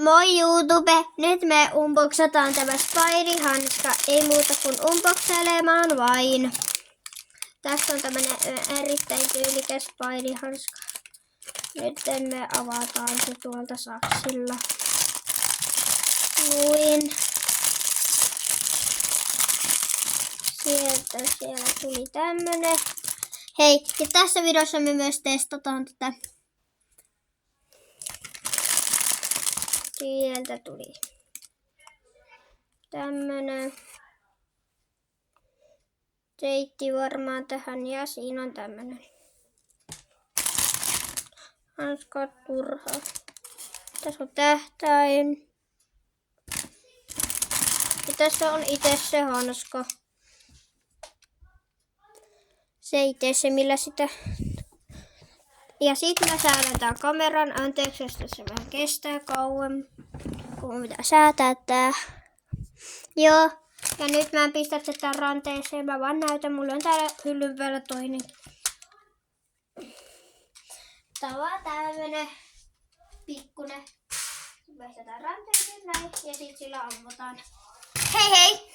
Moi YouTube! Nyt me unboxataan tämä Spidey-hanska. Ei muuta kuin unboxailemaan vain. Tässä on tämmönen erittäin tyylikäs Spidey-hanska. Nyt me avataan se tuolta saksilla. Noin. Siellä tuli tämmönen. Hei, ja tässä videossa me myös testataan tätä. Sieltä tuli tämmönen teitti varmaan tähän ja siinä on tämmönen hanska turha. Tässä on tähtäin. Ja tässä on itse se hanska. Se itse se millä sitä. Ja sitten me säädetään kameran. Anteeksi, jos tässä vähän kestää kauan, kun pitää säätää tää. Joo. Ja nyt mä en pistä tätä ranteeseen. Mä vaan näytän. Mulla on täällä hyllyn päällä toinen. Tää on tämmönen pikkunen. Pistetään ranteeseen näin. Ja sit sillä ammutaan. Hei hei!